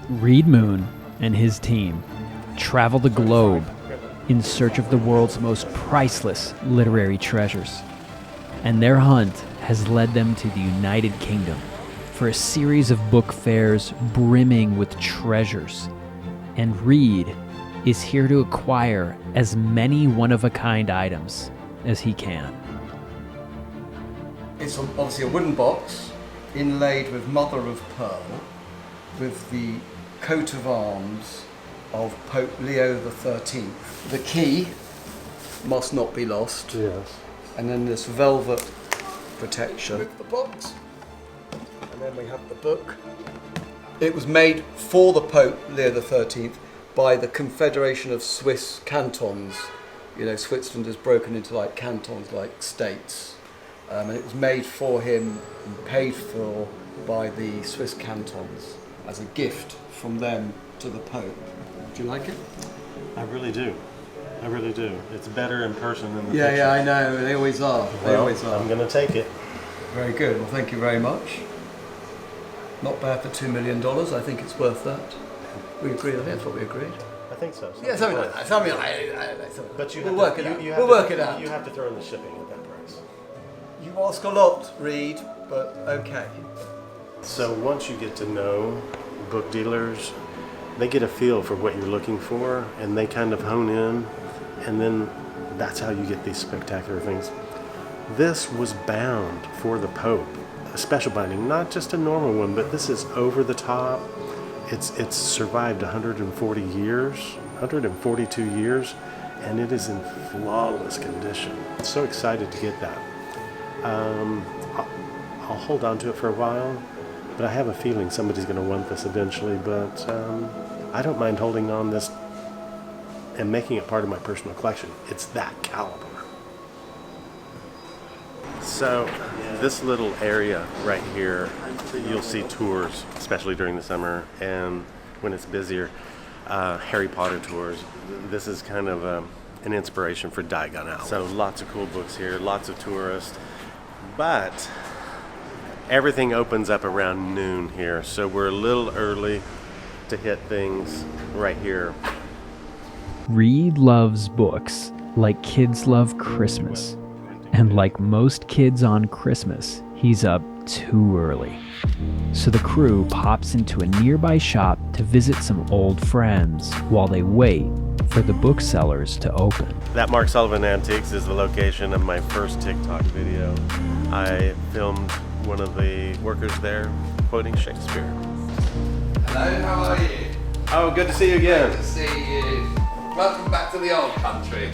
Reed Moon and his team travel the globe in search of the world's most priceless literary treasures. And their hunt has led them to the United Kingdom for a series of book fairs brimming with treasures. And Reed is here to acquire as many one-of-a-kind items as he can. It's obviously a wooden box inlaid with mother of pearl with the coat of arms of Pope Leo XIII. The key must not be lost. Yes. And then this velvet protection with the box. And then we have the book. It was made for the Pope Leo XIII by the Confederation of Swiss Cantons. You know, Switzerland is broken into like cantons, like states. And it was made for him and paid for by the Swiss cantons as a gift from them to the Pope. Do you like it? I really do. I really do. It's better in person than the Yeah, pictures. yeah, I know. They always are. They always are. I'm going to take it. Very good. Well, thank you very much. Not bad for $2 million. I think it's worth that. We agreed. I think that's what we agreed. I think so. Yeah, something like that. Something like But we'll work it out. We'll work it out. You have to throw in the shipping at that price. You ask a lot, Reed, but okay. So once you get to know book dealers, they get a feel for what you're looking for, and they kind of hone in, and then that's how you get these spectacular things. This was bound for the Pope, a special binding, not just a normal one, but this is over the top. It's survived 140 years, 142 years, and it is in flawless condition. I'm so excited to get that. I'll hold on to it for a while, but I have a feeling somebody's going to want this eventually, but I don't mind holding on this and making it part of my personal collection. It's that caliber. So this little area right here, you'll see tours, especially during the summer and when it's busier, Harry Potter tours. This is kind of an inspiration for Diagon Alley. So lots of cool books here, lots of tourists, but everything opens up around noon here, so we're a little early to hit things right here. Reed loves books like kids love Christmas. And like most kids on Christmas, he's up too early. So the crew pops into a nearby shop to visit some old friends while they wait for the booksellers to open. That Mark Sullivan Antiques is the location of my first TikTok video. I filmed one of the workers there quoting Shakespeare. Hello, how are you? Oh, good to see you again. Good to see you. Welcome back to the old country.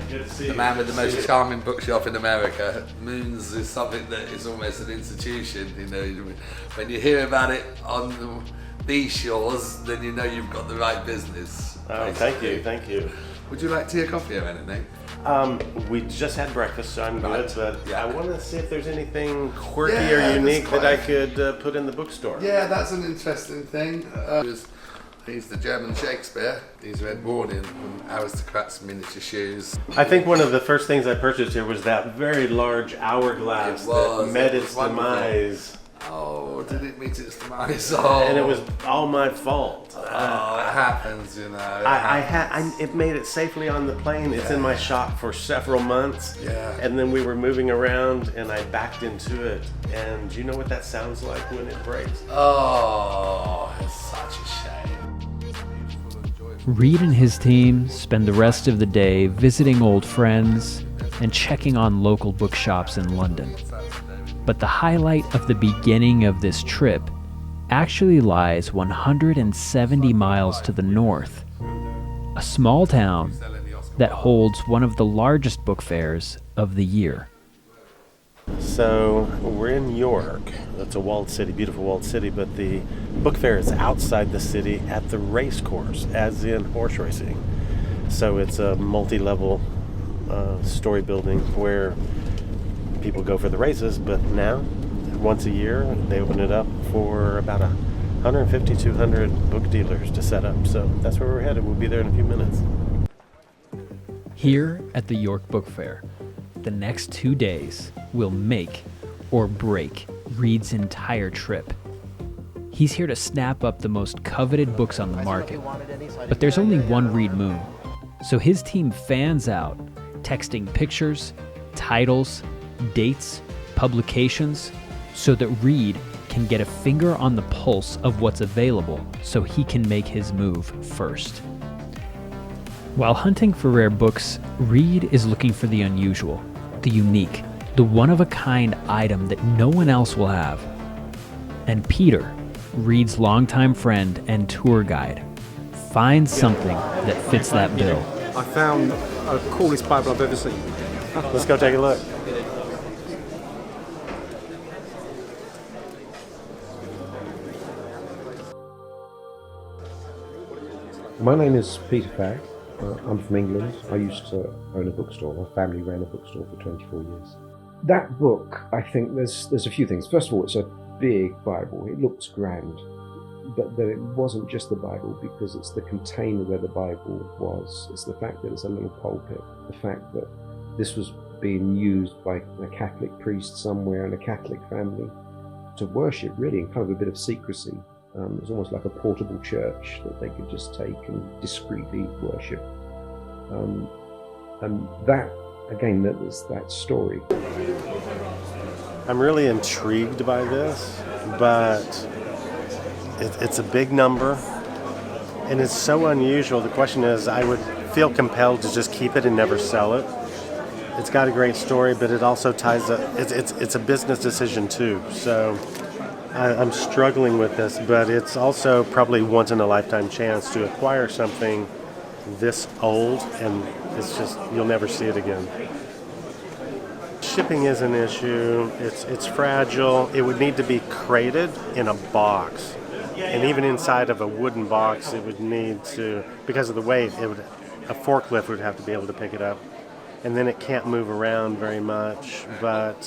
Good to see The man with the most charming bookshop in America. Moons is something that is almost an institution. You know, when you hear about it on these shores, then you know you've got the right business. Oh, thank you, thank you. Would you like tea or coffee or anything? We just had breakfast, so I'm Right. good, but Yeah. I want to see if there's anything quirky Yeah, or there's unique that quite I a- could put in the bookstore. Yeah, that's an interesting thing. He's the German Shakespeare. These were worn in aristocrats' miniature shoes. I think one of the first things I purchased here was that very large hourglass It was, that met it was its wonderful. demise. Oh, did it meet its demise? Oh. And it was all my fault. Oh, it happens, you know. It It made it safely on the plane. It's in my shop for several months. Yeah. And then we were moving around and I backed into it. And do you know what that sounds like when it breaks? Oh, it's such a shame. Reed and his team spend the rest of the day visiting old friends and checking on local bookshops in London. But the highlight of the beginning of this trip actually lies 170 miles to the north, a small town that holds one of the largest book fairs of the year. So we're in York. That's a walled city, beautiful walled city, but the book fair is outside the city at the race course, as in horse racing. So it's a multi-level story building where people go for the races, but now, once a year, they open it up for about 150, 200 book dealers to set up. So that's where we're headed. We'll be there in a few minutes. Here at the York Book Fair, the next 2 days will make or break Reed's entire trip. He He's here to snap up the most coveted books on the market. But there's only one Reed Moon, so his team fans out, texting pictures, titles, dates, publications, so that Reed can get a finger on the pulse of what's available so he can make his move first. While hunting for rare books, Reed is looking for the unusual, the unique, the one-of-a-kind item that no one else will have. And Peter, Reed's longtime friend and tour guide, finds something that fits that bill. I found the coolest Bible I've ever seen. Let's go take a look. My name is Peter Fagg. I'm from England. I used to own a bookstore. My family ran a bookstore for 24 years. That book, I think there's a few things. First of all, it's a big Bible. It looks grand, but that it wasn't just the Bible, because it's the container where the Bible was. It's the fact that it's a little pulpit, the fact that this was being used by a Catholic priest somewhere in a Catholic family to worship, really, in kind of a bit of secrecy. It was almost like a portable church that they could just take and discreetly worship. And that, again, that story. I'm really intrigued by this, but it's a big number, and it's so unusual. The question is, I would feel compelled to just keep it and never sell it. It's got a great story, but it also ties up. It's a business decision too. So I'm struggling with this, but it's also probably once in a lifetime chance to acquire something this old, and it's just, you'll never see it again. Shipping is an issue. It's fragile. It would need to be crated in a box, and even inside of a wooden box, it would need to, because of the weight, a forklift would have to be able to pick it up, and then it can't move around very much. But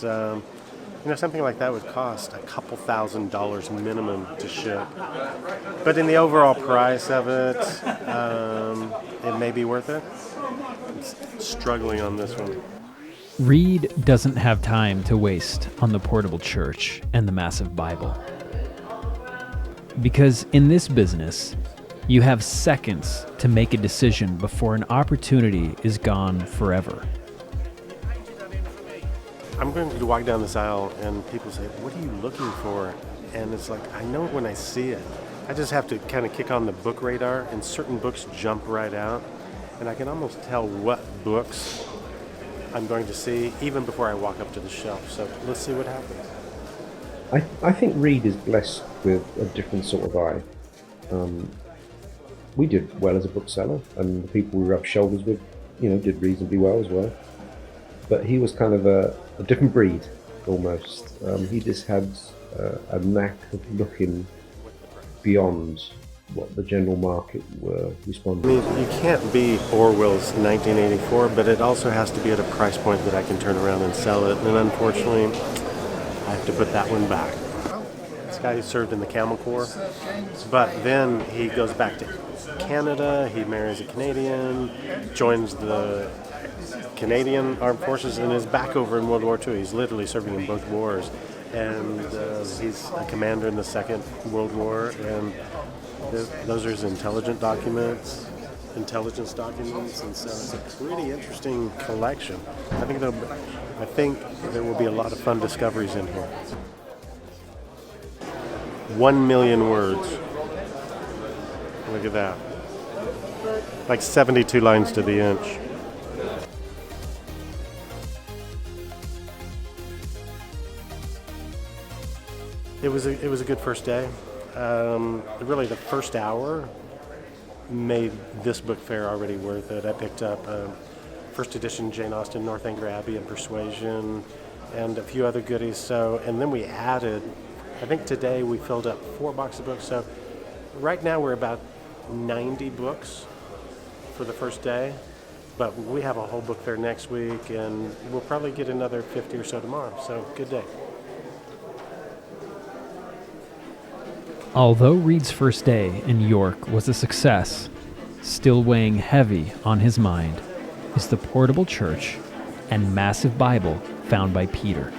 something like that would cost a couple $1,000s minimum to ship. But in the overall price of it, it may be worth it. I'm struggling on this one. Reed doesn't have time to waste on the portable church and the massive Bible. Because in this business, you have seconds to make a decision before an opportunity is gone forever. I'm going to walk down this aisle and people say, "What are you looking for?" And it's like, I know it when I see it. I just have to kind of kick on the book radar, and certain books jump right out. And I can almost tell what books I'm going to see even before I walk up to the shelf. So let's see what happens. I think Reed is blessed with a different sort of eye. We did well as a bookseller, and the people we rubbed shoulders with, did reasonably well as well. But he was kind of a different breed, almost. He just had a knack of looking beyond what the general market were responding to. You can't be Orwell's 1984, but it also has to be at a price point that I can turn around and sell it. And unfortunately, I have to put that one back. This guy served in the Camel Corps, but then he goes back to Canada, he marries a Canadian, joins the Canadian Armed Forces, and is back over in World War II. He's literally serving in both wars. And he's a commander in the Second World War, and those are his intelligence documents, and so it's a pretty interesting collection. I think there will be a lot of fun discoveries in here. 1 million words. Look at that. Like 72 lines to the inch. It was a good first day. Really, the first hour made this book fair already worth it. I picked up first edition Jane Austen, Northanger Abbey, and Persuasion, and a few other goodies. And then we added. I think today we filled up 4 boxes of books. So right now we're about 90 books for the first day, but we have a whole book fair next week, and we'll probably get another 50 or so tomorrow. So good day. Although Reed's first day in York was a success, still weighing heavy on his mind is the portable church and massive Bible found by Peter.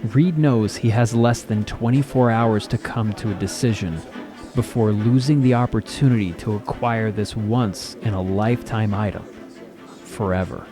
Reed knows he has less than 24 hours to come to a decision before losing the opportunity to acquire this once-in-a-lifetime item forever.